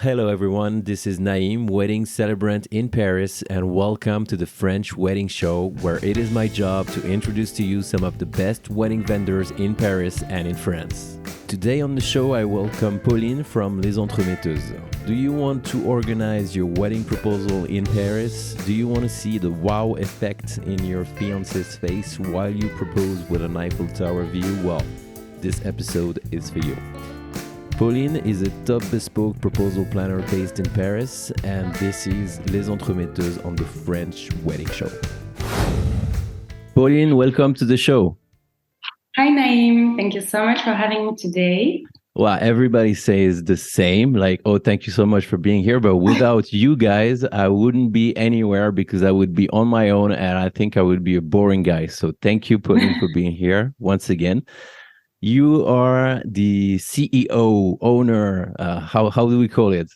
Hello, everyone. This is Naim, wedding celebrant in Paris, and welcome to the French Wedding Show, where it is my job to introduce to you some of the best wedding vendors in Paris and in France. Today on the show, I welcome Pauline from Les Entremetteuses. Do you want to organize your wedding proposal in Paris? Do you want to see the wow effect in your fiancé's face while you propose with an Eiffel Tower view? Well, this episode is for you. Pauline is a top bespoke proposal planner based in Paris, and this is Les Entremetteuses on the French Wedding Show. Pauline, welcome to the show. Hi, Naim. Thank you so much for having me today. Well, everybody says the same, like, oh, thank you so much for being here. But without you guys, I wouldn't be anywhere because I would be on my own and I think I would be a boring guy. So thank you, Pauline, for being here once again. You are the CEO, owner. How do we call it?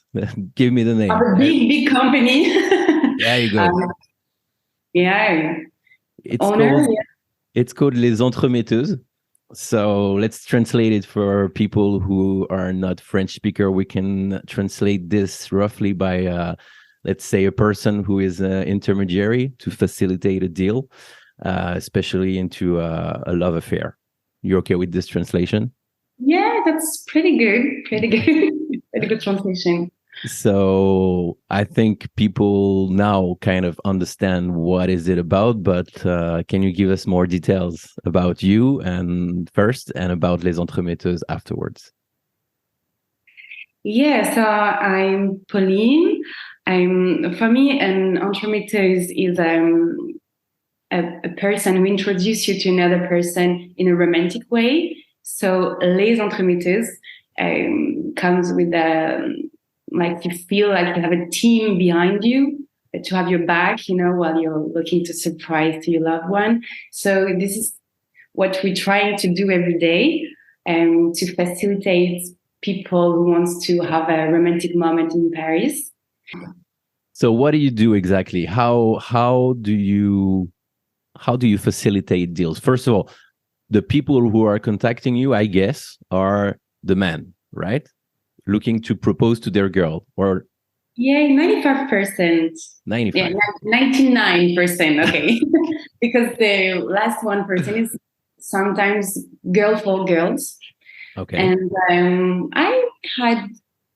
Give me the name. Of a big company. There you go. Yeah. It's Owner. called, it's called Les Entremetteuses. So let's translate it for people who are not French speaker. We can translate this roughly by, let's say, a person who is an intermediary to facilitate a deal, especially into a love affair. You okay with this translation? Yeah, that's pretty good. Pretty good translation. So I think people now kind of understand what is it about, but can you give us more details about you and first and about Les Entremetteuses afterwards? Yeah, so I'm Pauline. For me, an entremetteuse is a person who introduces you to another person in a romantic way. So les entremetteuses comes with like you feel like you have a team behind you to have your back, while you're looking to surprise to your loved one. So this is what we're trying to do every day, to facilitate people who wants to have a romantic moment in Paris. So what do you do exactly? How do you facilitate deals? First of all, the people who are contacting you, I guess, are the men, right? Looking to propose to their girl, or 95%. 95. Yeah, 99%. Okay, because the last 1% is sometimes girl for girls. Okay. And I had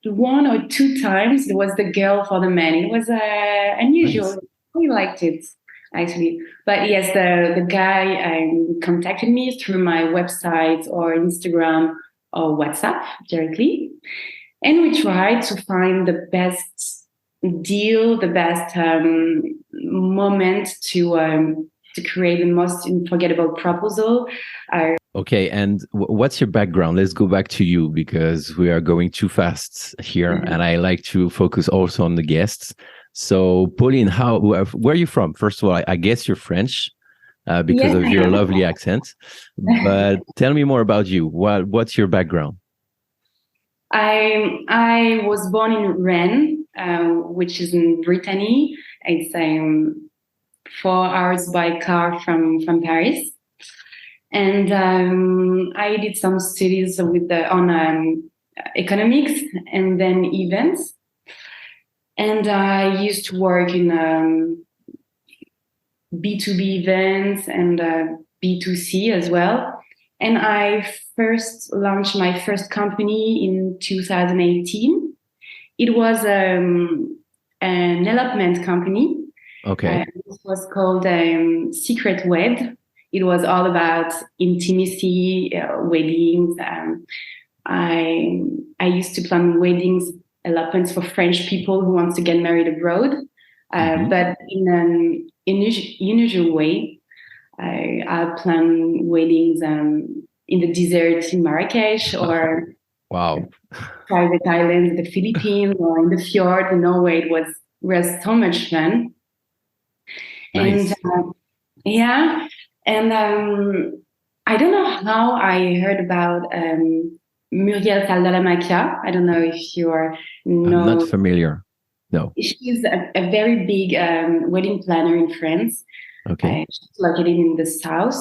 one or two times it was the girl for the man. It was unusual. Nice. We liked it, actually. But yes, the guy contacted me through my website or Instagram or WhatsApp directly. And we tried to find the best deal, the best moment to create the most unforgettable proposal. Okay, and what's your background? Let's go back to you because we are going too fast here, and I like to focus also on the guests. So, Pauline, where are you from? First of all, I guess you're French because of your lovely accent. But tell me more about you. What's your background? I was born in Rennes, which is in Brittany. It's 4 hours by car from Paris. And I did some studies on economics and then events. And I used to work in B2B events and B2C as well. And I first launched my first company in 2018. It was an elopement company. Okay. It was called Secret Wed. It was all about intimacy, weddings. I used to plan weddings, elopements for French people who want to get married abroad, but in an unusual way. I plan weddings in the desert in Marrakesh or wow, private islands in the Philippines or in the fjord in Norway. It was so much fun. Nice. And and I don't know how I heard about Muriel Saldalamacchia. I don't know if you are. I'm not familiar. No. She's a very big wedding planner in France. Okay. She's located in the south.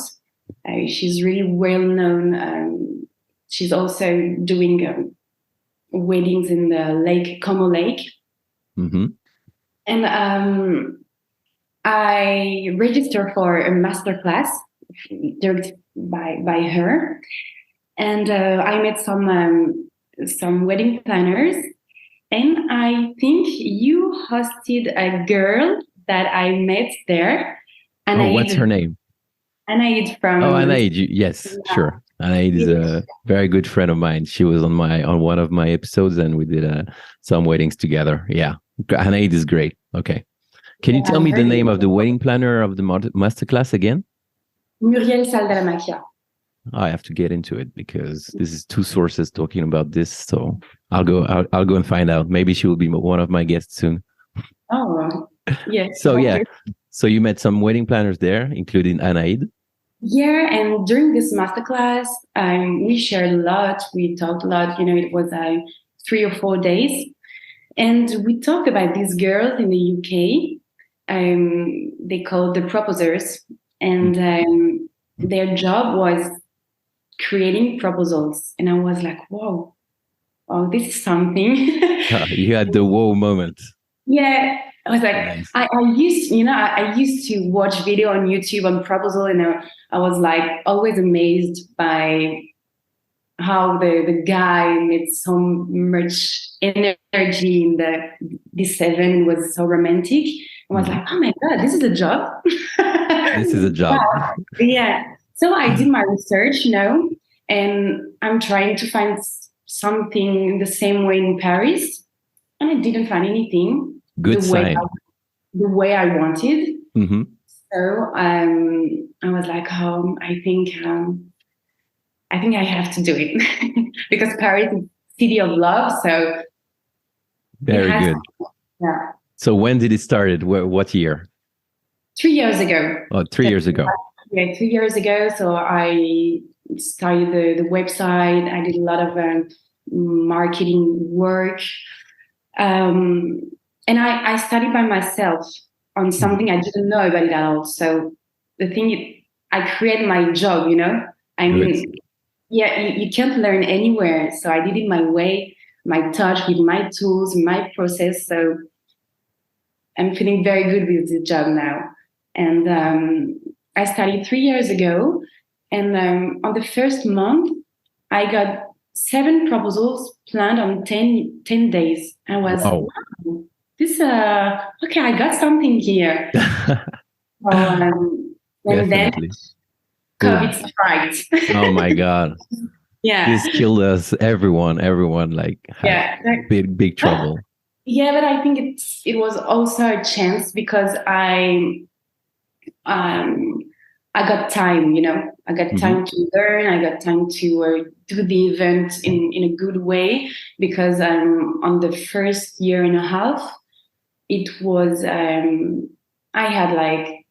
She's really well known. She's also doing weddings in the lake, Como Lake. Mm-hmm. And I registered for a masterclass directed by her. And I met some wedding planners. And I think you hosted a girl that I met there. Oh, what's her name? Anaid from. Oh, Anaid. Yes, sure. Anaid is a very good friend of mine. She was on one of my episodes, and we did some weddings together. Yeah, Anaid is great. Okay, can you tell me the name of the wedding planner of the masterclass again? Muriel Saldalamakia. I have to get into it because this is two sources talking about this. So I'll go and find out. Maybe she will be one of my guests soon. Oh, yes. So yeah, so you met some wedding planners there, including Anaid. Yeah, and during this masterclass, we shared a lot. We talked a lot. It was 3 or 4 days, and we talked about these girls in the UK. They called the proposers, and their job was creating proposals. And I was like, "Whoa, oh, this is something." You had the whoa moment. Yeah, I was like, nice. I used to watch video on YouTube on proposal, and I was like always amazed by how the guy made so much energy in this event. Was so romantic. I was like, oh my God, this is a job. This is a job. Yeah. So I did my research, and I'm trying to find something the same way in Paris, and I didn't find anything. Good sign. The way I wanted. Mm-hmm. So I was like, oh, I think I have to do it because Paris is city of love. So very good. Yeah. So when did it start? What year? 3 years ago. Oh, 3 years ago. Yeah, 2 years ago. So I started the website. I did a lot of marketing work. And I studied by myself on something I didn't know about it at all. So the thing is, I create my job, I mean, yeah, you can't learn anywhere. So I did it my way, my touch with my tools, my process. So I'm feeling very good with the job now. And I started 3 years ago. And on the first month, I got 7 proposals planned on 10 days. I was, wow, this, okay, I got something here. And then COVID struck. Oh my God. Yeah. This killed us, everyone like had big trouble. Yeah, but I think it was also a chance because I got time, I got time to learn. I got time to do the event in a good way because on the first year and a half, it was, I had like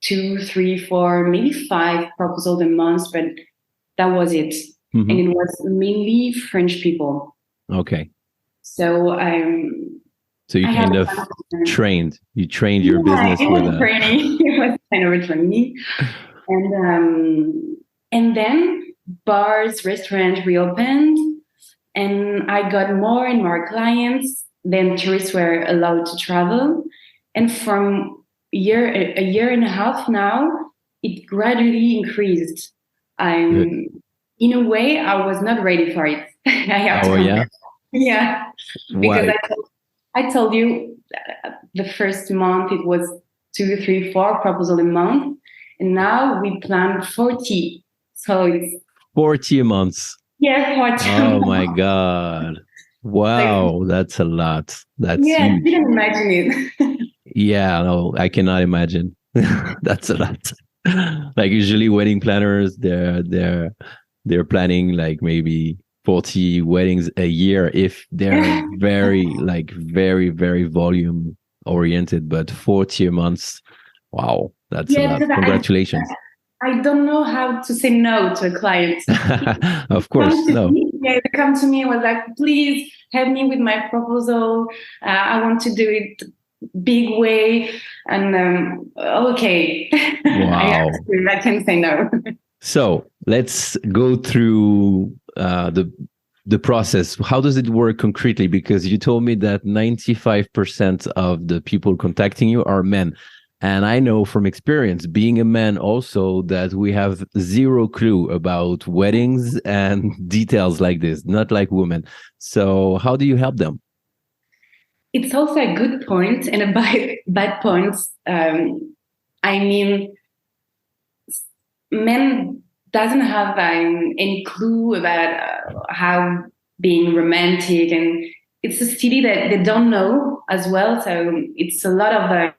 2, 3, 4, maybe 5 proposals a month, but that was it. And it was mainly French people. Okay. So so you kind of trained. You trained your business with training. It was kind of a training. And then bars, restaurants reopened, and I got more and more clients. Then tourists were allowed to travel, and from a year and a half now, it gradually increased. In a way, I was not ready for it. I have to yeah, because I told you the first month it was 2, 3, 4 proposals a month, and now we plan 40. So it's 40 a month. Yeah, 40. Oh my God. Wow, that's a lot. That's huge. I didn't imagine it. Yeah, no, I cannot imagine. That's a lot. Like usually wedding planners, they're planning like maybe 40 weddings a year if they're very, very volume oriented, but 40 a month. Wow, that's a lot. Congratulations. I don't know how to say no to a client. Of course, no. They come to me and was like, please help me with my proposal. I want to do it big way. And okay. Wow. I can say no. So let's go through the the process, how does it work concretely? Because you told me that 95% of the people contacting you are men. And I know from experience, being a man also, that we have zero clue about weddings and details like this, not like women. So how do you help them? It's also a good point and a bad point. I mean, men doesn't have any clue about how being romantic, and it's a city that they don't know as well. So it's a lot of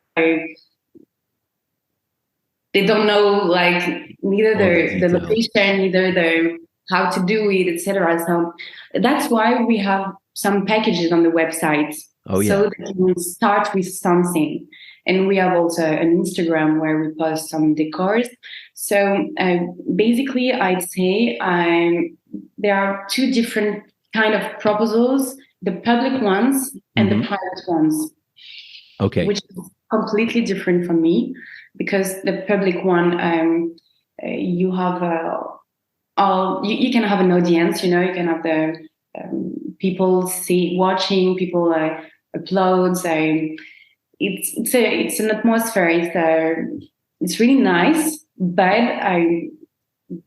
they don't know, like, neither All the the details. location, neither the how to do it, etc. So that's why we have some packages on the website, Oh, so yeah. that you start with something. And we have also an Instagram where we post some decors. So basically, I'd say there are two different kind of proposals: the public ones and the Hmm. private ones, Okay. which is completely different from me, because the public one, you have all you can have an audience, you can have the people watching, people uploads. It's an atmosphere. It's really nice, but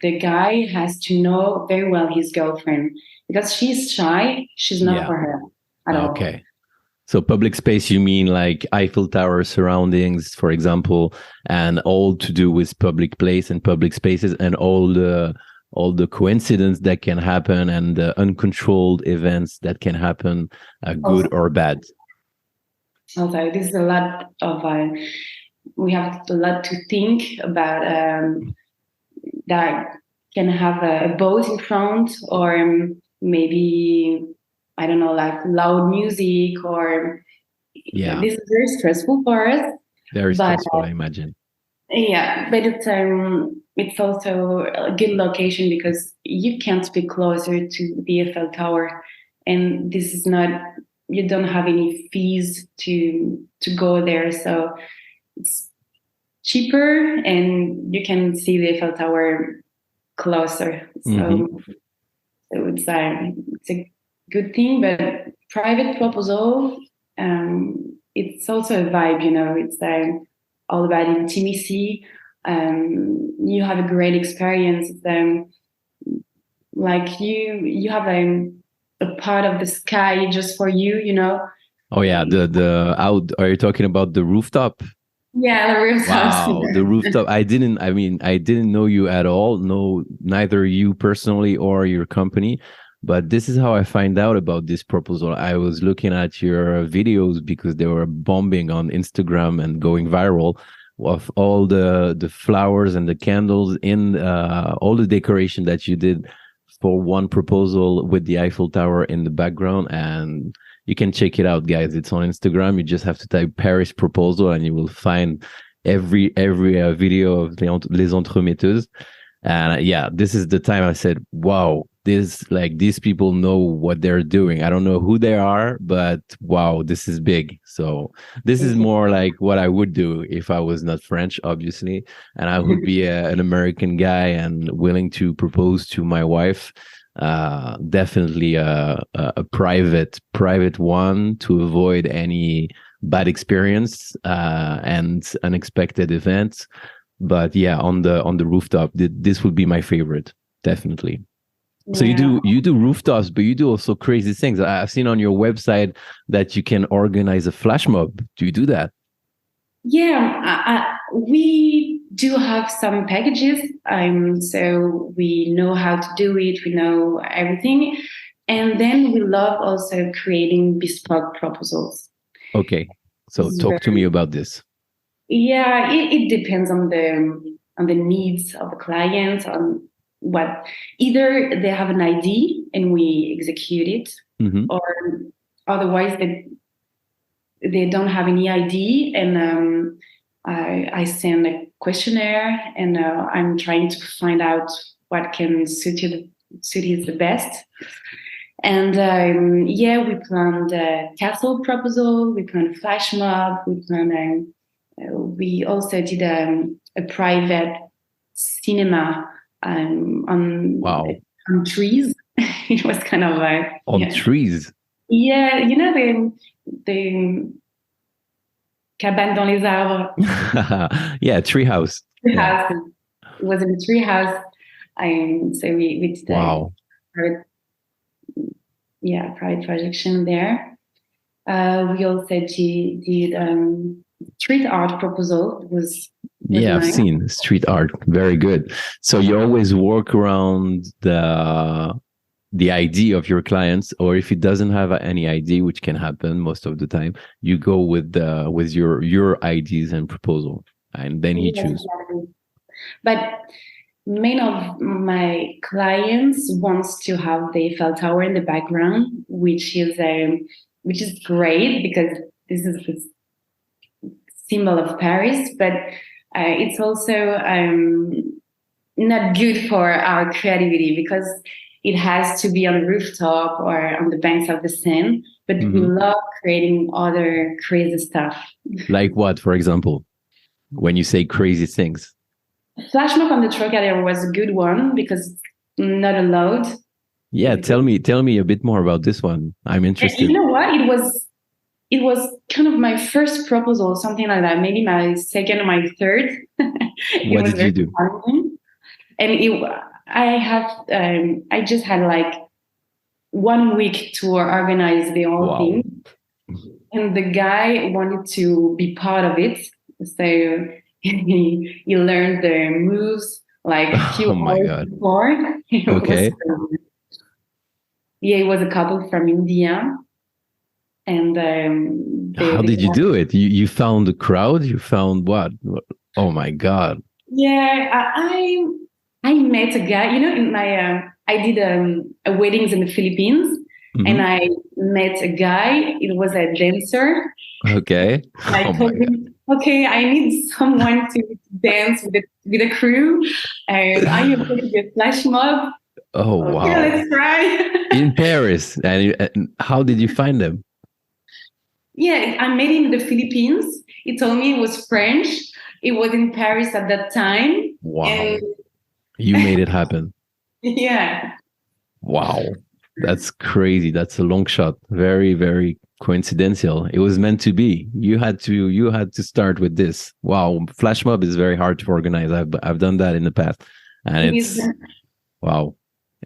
the guy has to know very well his girlfriend, because she's shy. She's not Yeah. for her at all. Okay. So public space, you mean like Eiffel Tower surroundings, for example, and all to do with public place and public spaces, and all the coincidence that can happen, and the uncontrolled events that can happen, good Also, or bad. although this is a lot of we have a lot to think about, that can have a boat in front, or maybe, I don't know, like loud music, or Yeah, this is very stressful for us. very But stressful, I imagine. yeah, but it's also a good location, because you can't be closer to the Eiffel Tower, and this is not, you don't have any fees to go there, so it's cheaper, and you can see the Eiffel Tower closer. Hmm. So it's a good thing. But private proposal, it's also a vibe. It's all about intimacy. You have a great experience. Like you have a part of the sky just for you. Oh yeah, the out. Are you talking about the rooftop? Yeah, the rooftops. Wow, the rooftop. I didn't know you at all. No, neither you personally or your company. But this is how I find out about this proposal. I was looking at your videos because they were bombing on Instagram and going viral, of all the flowers and the candles in all the decoration that you did for one proposal with the Eiffel Tower in the background. And you can check it out, guys. It's on Instagram. You just have to type Paris proposal and you will find every video of Les Entremetteuses. And yeah, this is the time I said, wow, these people know what they're doing. I don't know who they are, but wow, this is big. So this is more like what I would do if I was not French, obviously, and I would be an American guy and willing to propose to my wife. Definitely a private one, to avoid any bad experience and unexpected events. But yeah, on the rooftop, this would be my favorite, definitely. So you Yeah. do rooftops, but you do also crazy things. I've seen on your website that you can organize a flash mob. Do you do that? Yeah, we do have some packages, so we know how to do it. We know everything, and then we love also creating bespoke proposals. Okay, so It's talk to me very, about this. yeah, it depends on the needs of the client, on what, either they have an idea and we execute it, Hmm. or otherwise they don't have any ID, and I send a questionnaire, and I'm trying to find out what can suit you the best. And yeah, we planned a castle proposal, we planned a flash mob, we also did a private cinema, Wow. on trees. it was kind of like On trees. Yeah, you know the cabane dans les arbres. Yeah, treehouse. Tree Yeah. house. It was in a tree house. So we did Wow. private, private projection there. We also did street art proposal. It was Yeah, I've nice. seen street art. Very good. So you always work around the idea of your clients, or if it doesn't have any idea, which can happen most of the time, you go with your ideas and proposal, and then he chooses. Exactly. But many of my clients wants to have the Eiffel Tower in the background, which is great because this is the symbol of Paris, but it's also not good for our creativity because it has to be on the rooftop or on the banks of the Seine. But we love creating other crazy stuff. Like what, for example, when you say crazy things? Flash mob on the Trocadero was a good one because it's not allowed. Yeah, tell me a bit more about this one. I'm interested. You know what? It was kind of my first proposal, something like that. Maybe my second or my third. What did you do? And I just had like 1 week to organize the whole thing. And the guy wanted to be part of it. So he learned the moves like a few hours before. Okay. It was a couple from India. And how did you do it? You found the crowd? You found what? Oh my God. Yeah, I met a guy, in my, I did weddings in the Philippines, and I met a guy. It was a dancer. Okay. I told him, okay, I need someone to dance with the crew. Are you going to be a flash mob? Oh, wow. Yeah, let's try. In Paris. And how did you find them? Yeah, I met him in the Philippines. He told me it was French. It was in Paris at that time. Wow. And you made it happen. Yeah. Wow. That's crazy. That's a long shot. Very, very coincidental. It was meant to be. You had to start with this. Wow. Flash mob is very hard to organize. I've done that in the past. And it's wow.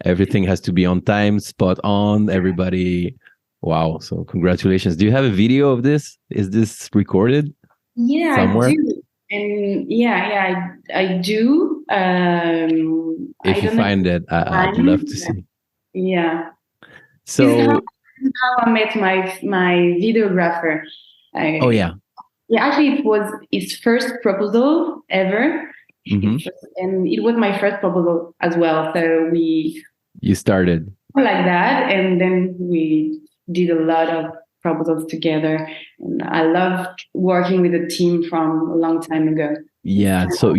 Everything has to be on time, spot on, everybody. Wow. So congratulations. Do you have a video of this? Is this recorded? Yeah, somewhere? I do. And I do. If you find it, I'd love to see. Yeah. So this is how I met my videographer. oh yeah. Yeah, actually, it was his first proposal ever, and it was my first proposal as well. So you started like that, and then we did a lot of proposals together. And I love working with a team from a long time ago. Yeah. So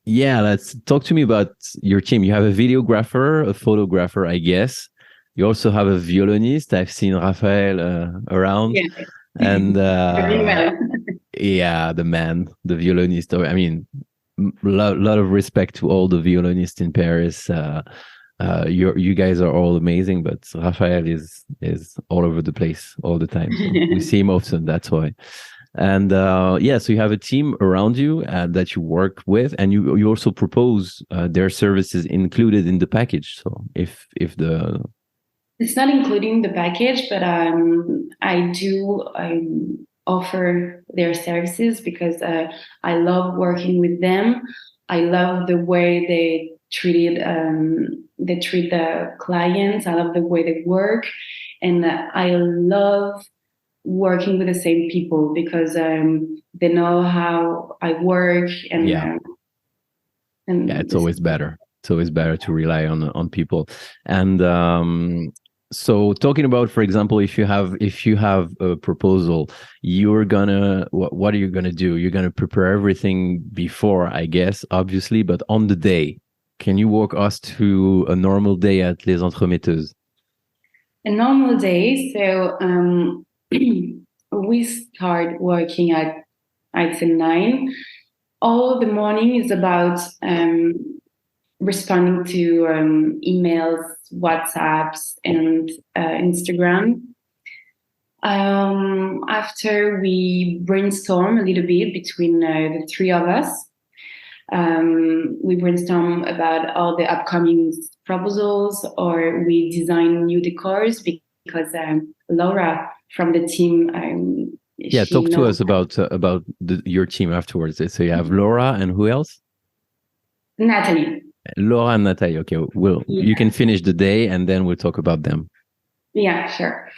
yeah, let's talk to me about your team. You have a videographer, a photographer, I guess. You also have a violinist. I've seen Raphael around. Yeah. And yeah, the violinist. I mean, lot of respect to all the violinists in Paris. You guys are all amazing, but Raphael is all over the place all the time. So we see him often. That's why. And so you have a team around you that you work with, and you also propose their services included in the package. So if the it's not including the package, but I do offer their services because I love working with them. I love the way they treat the clients. I love the way they work, and I love working with the same people because they know how I work, and it's always better. It's always better to rely on people. And so talking about, for example, if you have a proposal, you're gonna what are you gonna do? You're gonna prepare everything before, I guess, obviously, but on the day, can you walk us through a normal day at Les Entremetteuses? A normal day, so we start working at, I'd say, 9. All the morning is about responding to emails, WhatsApps, and Instagram. After we brainstorm a little bit between the three of us, we brainstorm about all the upcoming proposals, or we design new decors because Laura from the team, Yeah, she talk to knows us about your team afterwards. So you have Laura and who else? Natalie. Laura and Natalie. Okay, you can finish the day and then we'll talk about them. Yeah, sure.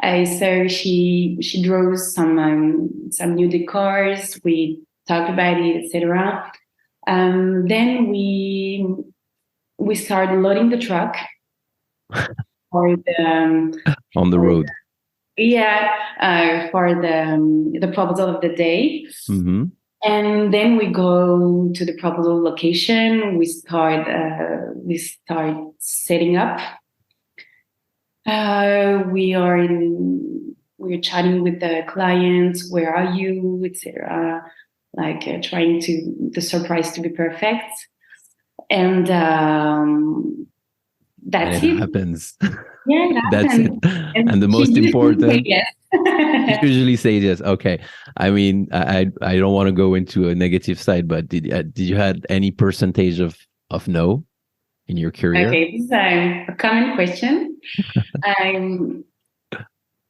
So she draws some new decors. We talk about it, etc. Then we start loading the truck for the on the road. For the proposal of the day. Mm-hmm. And then we go to the proposal location. We start setting up. We're chatting with the clients. Where are you, etc. Trying the surprise to be perfect. And that's it. Happens. Yeah, it that's happens. it. And the most important. Yes. Usually say yes. Okay. I mean, I don't want to go into a negative side, but did you had any percentage of no in your career? Okay, this is a common question.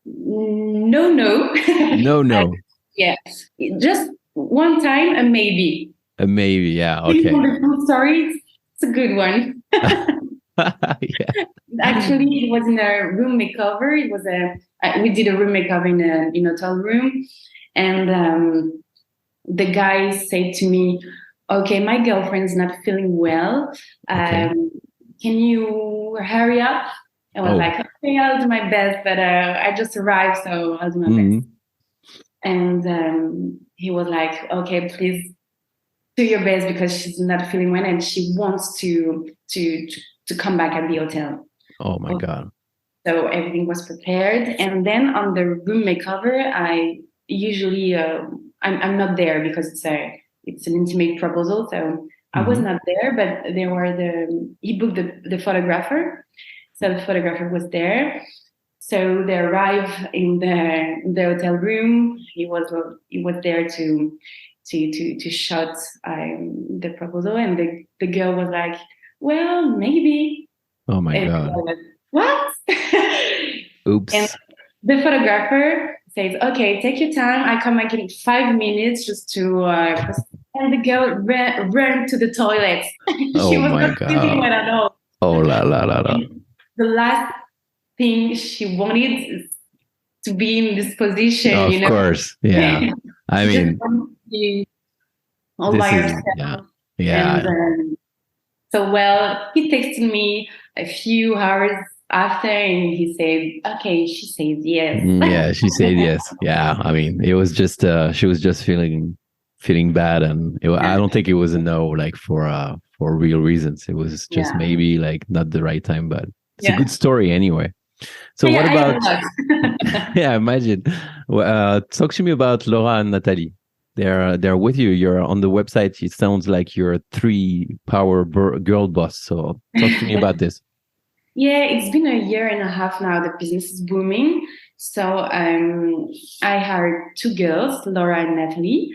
No. No. Yes, just one time, a maybe. A maybe, yeah. Okay. Sorry, it's a good one. Yeah. Actually, it was in a room makeover. It was we did a room makeover in a hotel room, and the guy said to me, "Okay, my girlfriend's not feeling well. Okay. Can you hurry up?" I was like, "Okay, I'll do my best, but I just arrived, so I'll do my best." And he was like, "Okay, please do your best because she's not feeling well and she wants to come back at the hotel." Oh my God. So everything was prepared. And then on the room makeover, I usually, I'm not there because it's an intimate proposal. So I was not there, but he booked the photographer. So the photographer was there. So they arrived in the hotel room. He was there to shot the proposal. And the girl was like, "Well, maybe." Oh my God. What? Oops. And the photographer says, "Okay, take your time. I come back in 5 minutes just to." And the girl ran to the toilet. She was not feeling well at all. Oh la la la la. The last thing she wanted is to be in this position. Of course, yeah. I mean, all by herself. Yeah. And, he texted me a few hours after, and he said, "Okay, she says yes." Yeah, she said yes. Yeah, I mean, it was just she was just feeling bad, and I don't think it was a no, like for real reasons. It was just maybe like not the right time, but it's a good story anyway. So what about? Yeah, imagine. Talk to me about Laura and Natalie. They're with you. You're on the website. It sounds like you're a 3 power girl boss. So talk to me about this. Yeah, it's been a year and a half now. The business is booming. So I hired 2 girls, Laura and Natalie.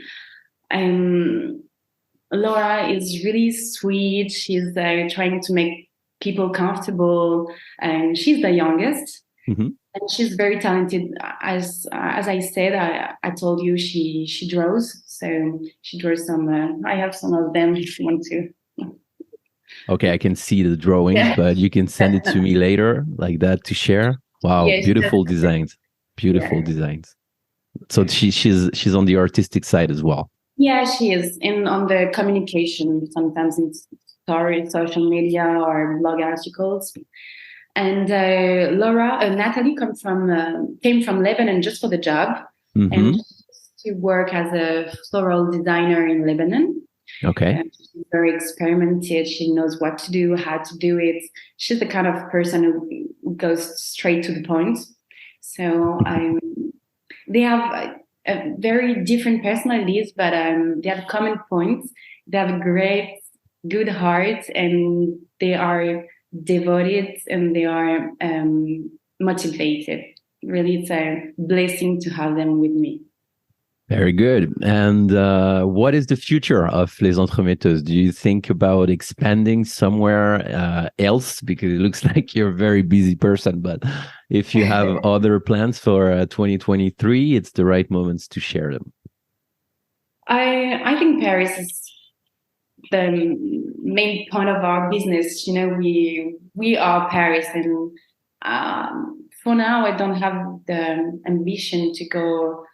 Laura is really sweet. She's trying to make people comfortable, and she's the youngest. And she's very talented. As I said, I told you she draws. So she draws some. I have some of them if you want to. Okay, I can see the drawings, but you can send it to me later, like that, to share. Wow, yes, beautiful designs. Beautiful designs. So she's on the artistic side as well. Yeah, she is, and on the communication. Sometimes it's social media or blog articles. And Natalie came from Lebanon just for the job, and she worked as a floral designer in Lebanon. Okay. She's very experimented. She knows what to do, how to do it. She's the kind of person who goes straight to the point. So they have very different personalities, but they have common points. They have a great good hearts, and they are devoted, and they are motivated. Really, it's a blessing to have them with me. Very good. And what is the future of Les Entremetteuses? Do you think about expanding somewhere else? Because it looks like you're a very busy person, but if you have other plans for 2023, it's the right moments to share them. I think Paris is the main point of our business. We are Paris, and for now, I don't have the ambition to go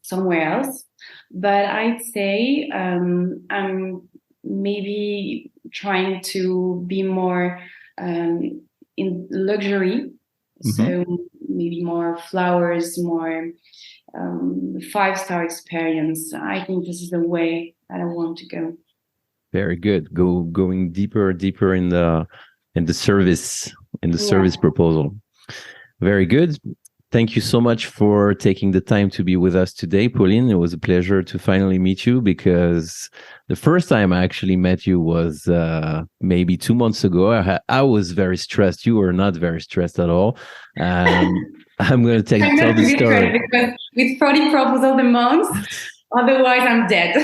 somewhere else. But I'd say I'm maybe trying to be more in luxury. So maybe more flowers, more 5-star experience. I think this is the way that I want to go. Very good. Going deeper in the service proposal. Very good. Thank you so much for taking the time to be with us today, Pauline. It was a pleasure to finally meet you, because the first time I actually met you was maybe 2 months ago. I was very stressed. You were not very stressed at all. I'm going to tell the story. Because with 40 proposals a month, otherwise I'm dead.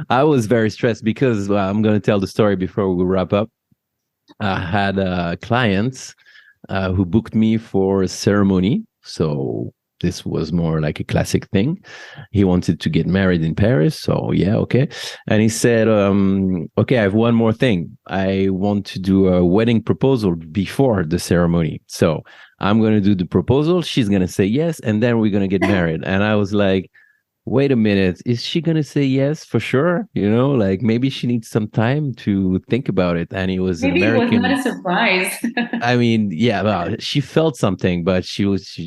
I was very stressed because I'm going to tell the story before we wrap up. I had clients who booked me for a ceremony. So this was more like a classic thing. He wanted to get married in Paris. So yeah, okay. And he said, okay, I have one more thing. I want to do a wedding proposal before the ceremony. So I'm going to do the proposal. She's going to say yes. And then we're going to get married. And I was like, wait a minute, is she going to say yes for sure? Like maybe she needs some time to think about it. And he was maybe an American. It was not a surprise. I mean, yeah, well, she felt something, but he was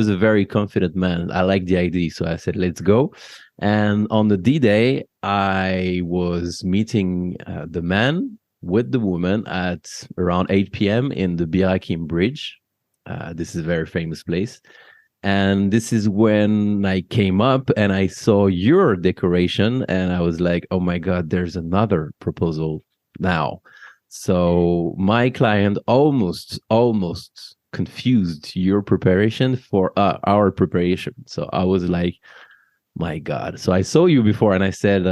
a very confident man. I like the idea. So I said, let's go. And on the D-Day, I was meeting the man with the woman at around 8 p.m. in the Bir Hakeim Bridge. This is a very famous place. And this is when I came up and I saw your decoration, and I was like, oh my God, there's another proposal now. So my client almost confused your preparation for our preparation. So I was like, my God. So I saw you before and I said,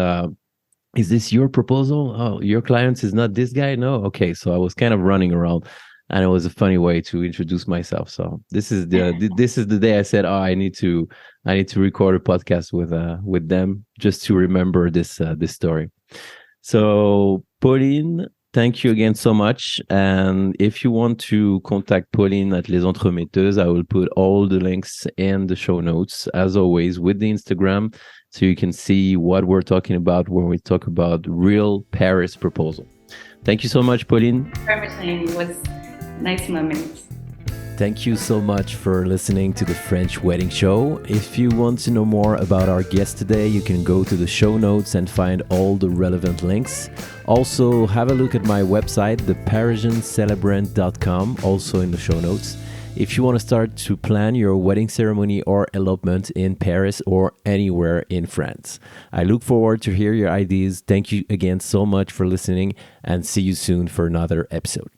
is this your proposal? Oh, your client is not this guy? No. Okay. So I was kind of running around. And it was a funny way to introduce myself. So this is the day I said, oh, I need to record a podcast with them just to remember this story. So Pauline, thank you again so much. And if you want to contact Pauline at Les Entremetteuses, I will put all the links in the show notes, as always, with the Instagram, so you can see what we're talking about when we talk about real Paris proposal. Thank you so much, Pauline. It was nice moments. Thank you so much for listening to the French Wedding Show. If you want to know more about our guest today, you can go to the show notes and find all the relevant links. Also, have a look at my website, theparisiancelebrant.com, also in the show notes. If you want to start to plan your wedding ceremony or elopement in Paris or anywhere in France. I look forward to hear your ideas. Thank you again so much for listening, and see you soon for another episode.